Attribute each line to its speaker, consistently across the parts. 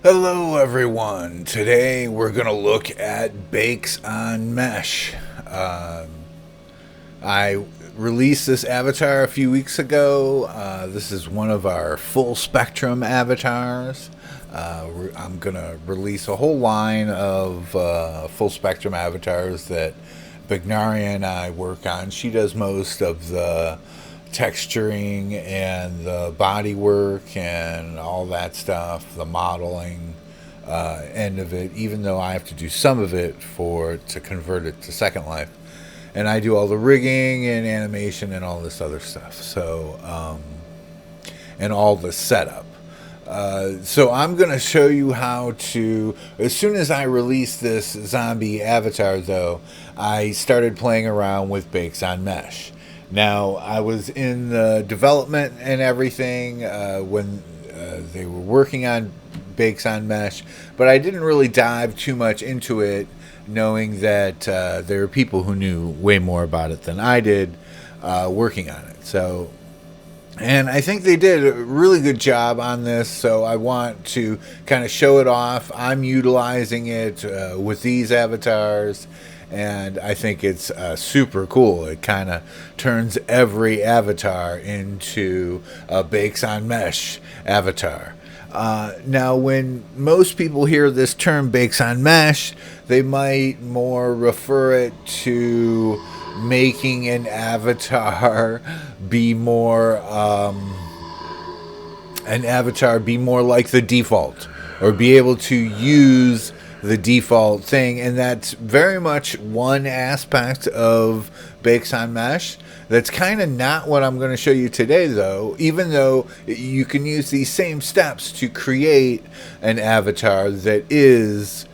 Speaker 1: Hello, everyone. Today we're going to look at bakes on mesh. I released this avatar a few weeks ago. This is one of our full spectrum avatars. I'm going to release a whole line of full spectrum avatars that Bignaria and I work on. She does most of the texturing and the body work and all that stuff, the modeling end of it, even though I have to do some of it to convert it to Second Life. And I do all the rigging and animation and all this other stuff. And all the setup. So I'm going to show you how to, as soon as I release this zombie avatar though, I started playing around with bakes on mesh. Now, I was in the development and everything when they were working on bakes on mesh, but I didn't really dive too much into it, knowing that there are people who knew way more about it than I did working on it. And I think they did a really good job on this, so I want to kind of show it off. I'm utilizing it with these avatars, and I think it's super cool. It kind of turns every avatar into a bakes on mesh avatar. Now, when most people hear this term bakes on mesh, they might more refer it to making an avatar be more like the default, or be able to use the default thing. And that's very much one aspect of bakes on mesh. That's kind of not what I'm going to show you today, though, even though you can use these same steps to create an avatar that is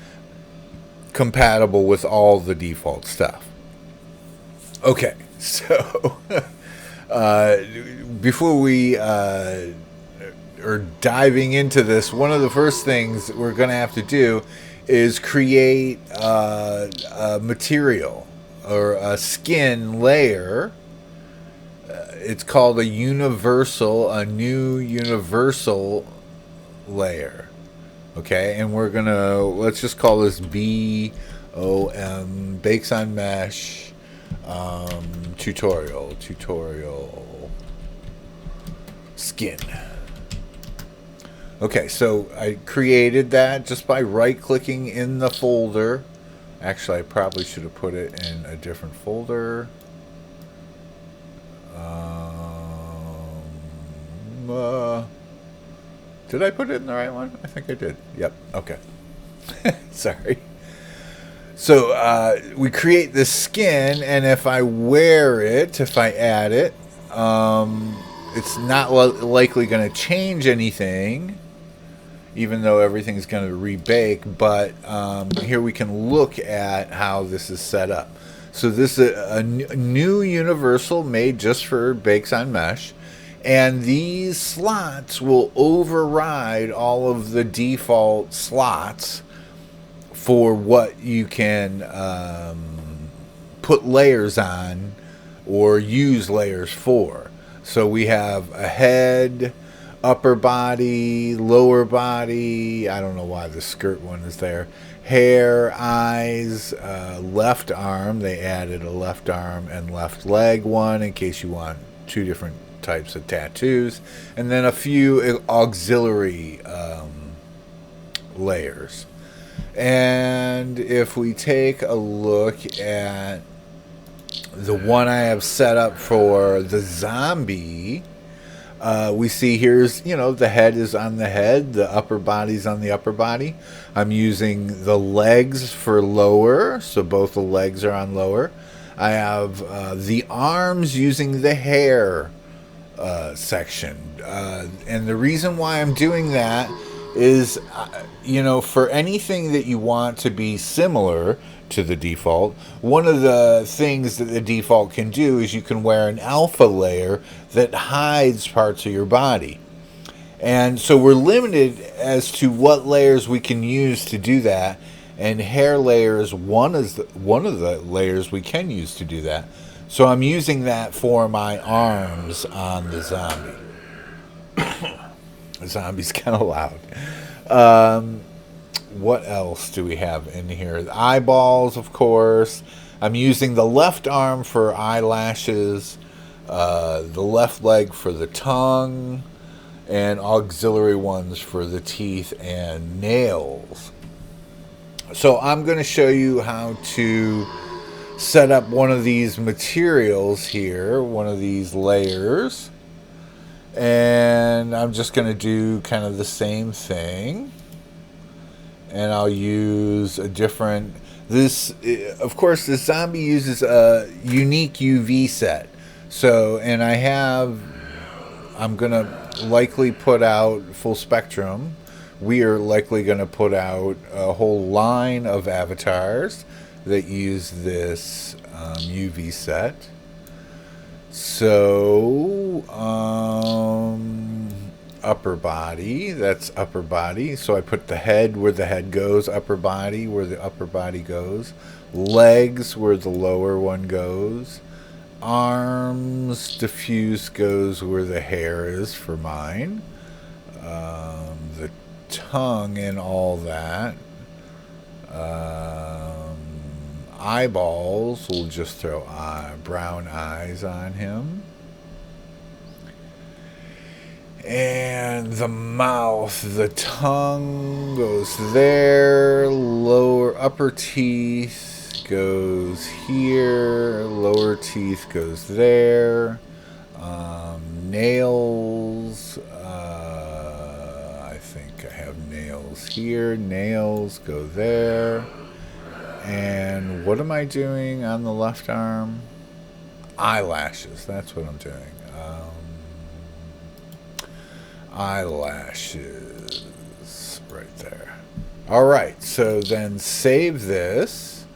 Speaker 1: compatible with all the default stuff. Okay, so before we are diving into this, one of the first things we're going to have to do is create a material or a skin layer. It's called a new universal layer. Okay, and we're going to, let's just call this BoM, Bakes on Mesh. Tutorial skin. Okay, so I created that just by right-clicking in the folder. Actually, I probably should have put it in a different folder. Did I put it in the right one? I think I did. Yep. Okay. Sorry. So we create this skin, and if I wear it, if I add it, it's not likely going to change anything, even though everything's going to rebake. But here we can look at how this is set up. So this is a new universal made just for bakes on mesh, and these slots will override all of the default slots for what you can put layers on or use layers for. So we have a head, upper body, lower body. I don't know why the skirt one is there. Hair, eyes, left arm. They added a left arm and left leg one in case you want two different types of tattoos. And then a few auxiliary layers. And if we take a look at the one I have set up for the zombie, we see here's, the head is on the head, the upper body's on the upper body. I'm using the legs for lower, so both the legs are on lower. I have the arms using the hair section. And the reason why I'm doing that is, for anything that you want to be similar to the default, one of the things that the default can do is you can wear an alpha layer that hides parts of your body. And so we're limited as to what layers we can use to do that. And hair layer is one of the layers we can use to do that. So I'm using that for my arms on the zombie. The zombie's kind of loud. What else do we have in here? The eyeballs, of course. I'm using the left arm for eyelashes, the left leg for the tongue, and auxiliary ones for the teeth and nails. So I'm going to show you how to set up one of these materials here, one of these layers. And I'm just going to do kind of the same thing. And I'll use a different... This, of course, this zombie uses a unique UV set. So, and I'm going to likely put out full spectrum. We are likely going to put out a whole line of avatars that use this UV set. So, upper body, that's upper body. So I put the head where the head goes, upper body where the upper body goes, legs where the lower one goes, arms, diffuse goes where the hair is for mine, the tongue and all that. Eyeballs, we'll just throw brown eyes on him. And the mouth, the tongue goes there, upper teeth goes here, lower teeth goes there, nails, I think I have nails here, nails go there. And what am I doing on the left arm? Eyelashes, that's what I'm doing. Eyelashes, right there. All right, so then save this.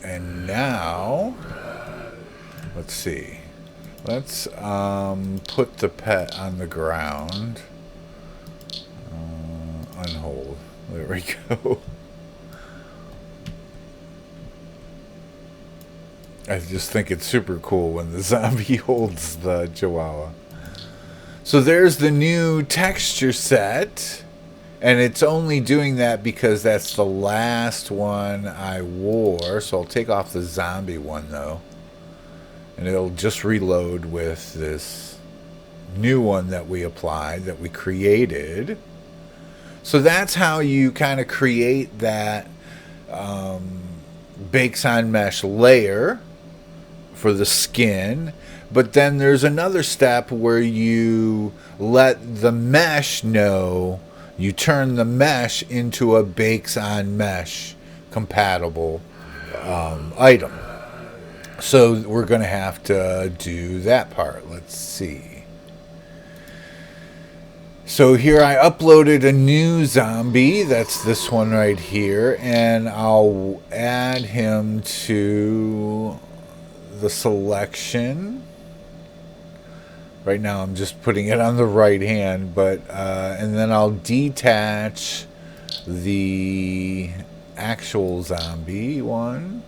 Speaker 1: And now, let's see. Let's put the pet on the ground. Unhold. There we go. I just think it's super cool when the zombie holds the chihuahua. So there's the new texture set. And it's only doing that because that's the last one I wore. So I'll take off the zombie one, though. And it'll just reload with this new one that we applied, that we created. So that's how you kind of create that bakes on mesh layer for the skin. But then there's another step where you let the mesh know, you turn the mesh into a bakes on mesh compatible item. So we're going to have to do that part. Let's see. So here I uploaded a new zombie, that's this one right here, and I'll add him to the selection. Right now I'm just putting it on the right hand, but and then I'll detach the actual zombie one.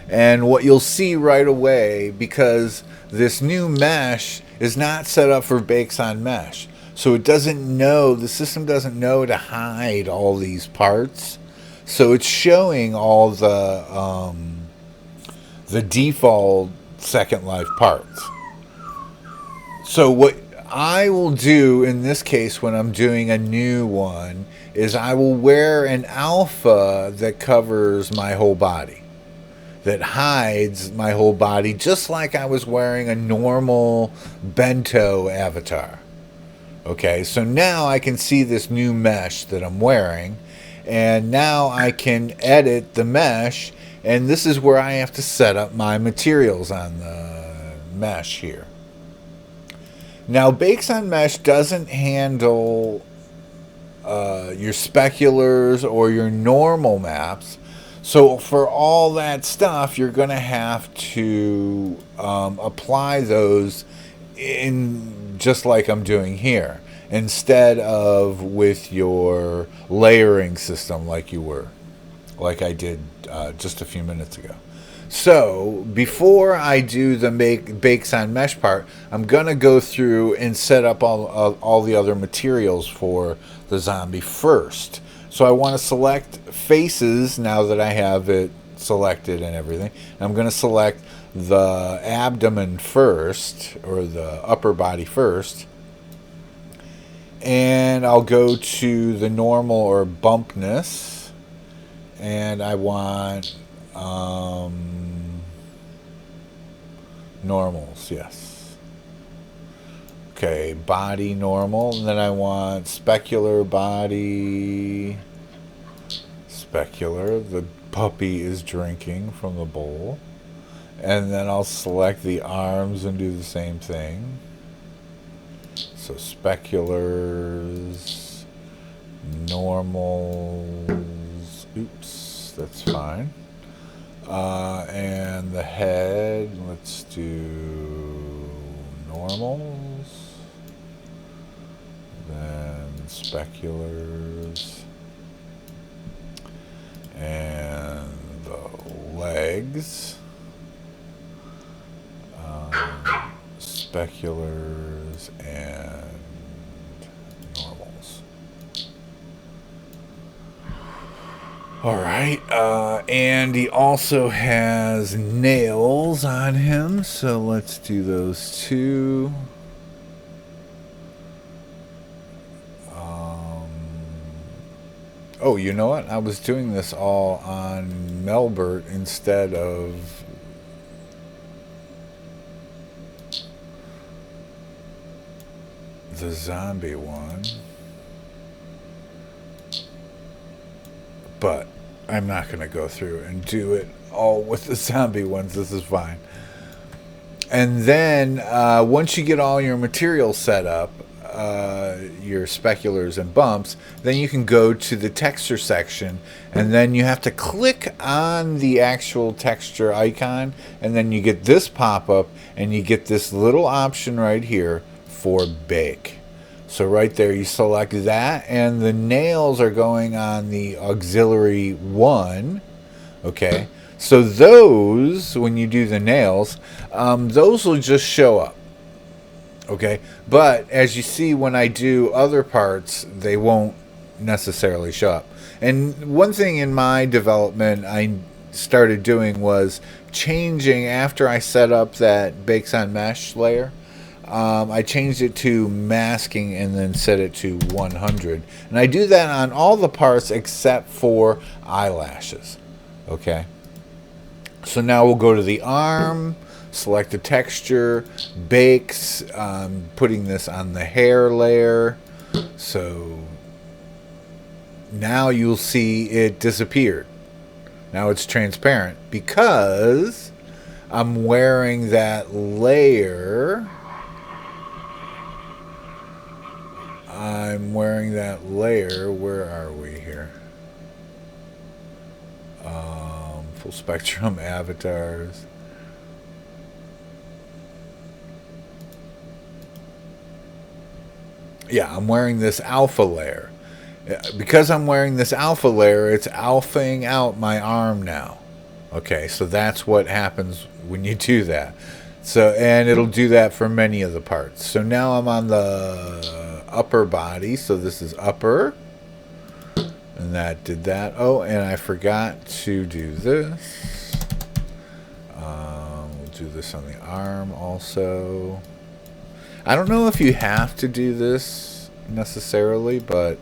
Speaker 1: And what you'll see right away, because this new mesh is not set up for bakes on mesh, so it doesn't know, the system doesn't know to hide all these parts. So it's showing all the default Second Life parts. So what I will do in this case when I'm doing a new one is I will wear an alpha that covers my whole body, that hides my whole body, just like I was wearing a normal bento avatar. Okay, so now I can see this new mesh that I'm wearing, and now I can edit the mesh, and this is where I have to set up my materials on the mesh here. Now, Bakes on Mesh doesn't handle your speculars or your normal maps, so for all that stuff, you're going to have to apply those in just like I'm doing here, instead of with your layering system like I did just a few minutes ago. So before I do the bakes on mesh part, I'm gonna go through and set up all the other materials for the zombie first. So I want to select faces now that I have it selected and everything. I'm gonna select the abdomen first, or the upper body first, and I'll go to the normal or bumpness, and I want normals, yes. Okay, body normal, and then I want specular body. Specular, the puppy is drinking from the bowl. And then I'll select the arms and do the same thing. So speculars, normals, oops, that's fine. And the head, let's do normals, then speculars, and the legs, speculars, and normals. All right, and he also has nails on him, so let's do those two. Oh, you know what? I was doing this all on Melbert instead of the zombie one. But I'm not going to go through and do it all with the zombie ones. This is fine. And then once you get all your materials set up, your speculars and bumps, then you can go to the texture section, and then you have to click on the actual texture icon, and then you get this pop-up, and you get this little option right here for bake. So right there you select that, and the nails are going on the auxiliary 1. Okay, so those, when you do the nails, those will just show up. Okay, but as you see, when I do other parts, they won't necessarily show up. And one thing in my development I started doing was changing, after I set up that bakes on mesh layer, I changed it to masking and then set it to 100. And I do that on all the parts except for eyelashes. Okay, so now we'll go to the arm, select the texture, bakes, putting this on the hair layer. So now you'll see it disappeared. Now it's transparent because I'm wearing that layer. Where are we here? Full spectrum avatars. Yeah, I'm wearing this alpha layer. Because I'm wearing this alpha layer, it's alphaing out my arm now. Okay, so that's what happens when you do that. So, and it'll do that for many of the parts. So now I'm on the upper body, so this is upper. And that did that. Oh, and I forgot to do this. We'll do this on the arm also. I don't know if you have to do this necessarily, but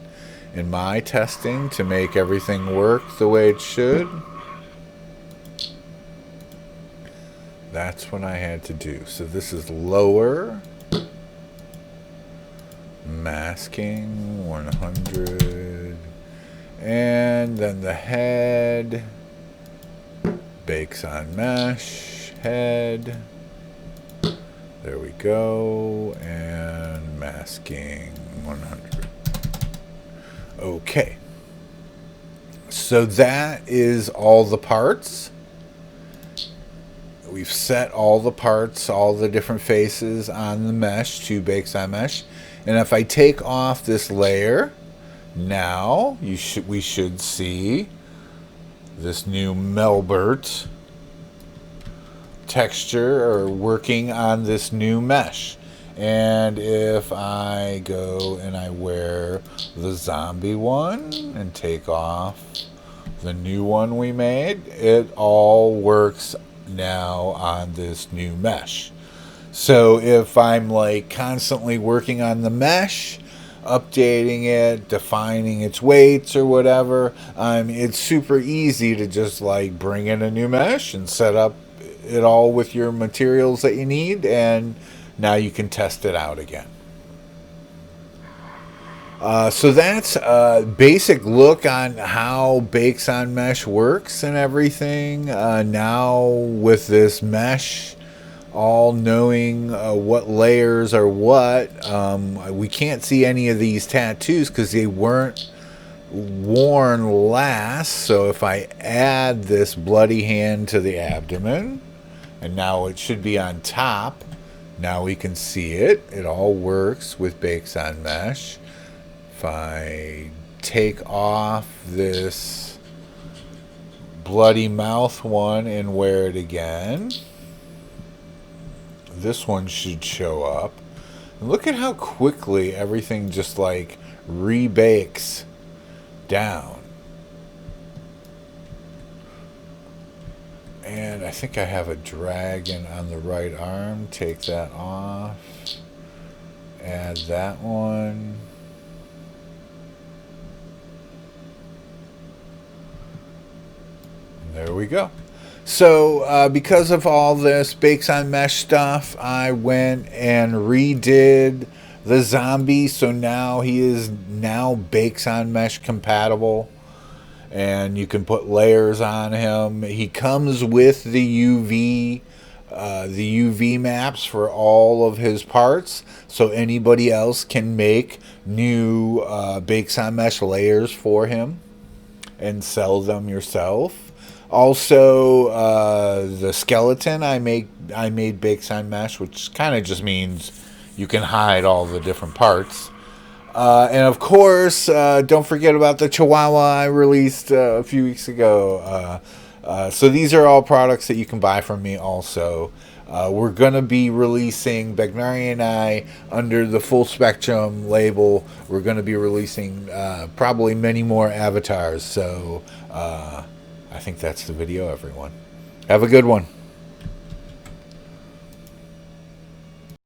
Speaker 1: in my testing, to make everything work the way it should, that's what I had to do. So this is lower, masking 100, and then the head, bakes on mesh, head. There we go, and masking 100. Okay, so that is all the parts. We've set all the parts, all the different faces on the mesh to bakes on mesh. And if I take off this layer, now we should see this new Melbert texture or working on this new mesh. And if I go and I wear the zombie one and take off the new one we made, it all works now on this new mesh. So if I'm like constantly working on the mesh, updating it, defining its weights or whatever, it's super easy to just like bring in a new mesh and set up it all with your materials that you need, and now you can test it out again. So that's a basic look on how Bakes on Mesh works and everything. Now with this mesh, all knowing what layers are what, we can't see any of these tattoos because they weren't worn last. So if I add this bloody hand to the abdomen, and now it should be on top, now we can see it. It all works with Bakes on Mesh. If I take off this bloody mouth one and wear it again, this one should show up. And look at how quickly everything just like rebakes down. And I think I have a dragon on the right arm. Take that off. Add that one. There we go. So because of all this Bakes on Mesh stuff, I went and redid the zombie. So now he is now Bakes on Mesh compatible, and you can put layers on him. He comes with the UV maps for all of his parts, so anybody else can make new Bakes on Mesh layers for him and sell them yourself. Also, the skeleton I made Bakes on Mesh, which kind of just means you can hide all the different parts. And of course, don't forget about the Chihuahua I released a few weeks ago. So these are all products that you can buy from me also. We're going to be releasing, Bagnari and I, under the Full Spectrum label, we're going to be releasing probably many more avatars. So I think that's the video, everyone. Have a good one.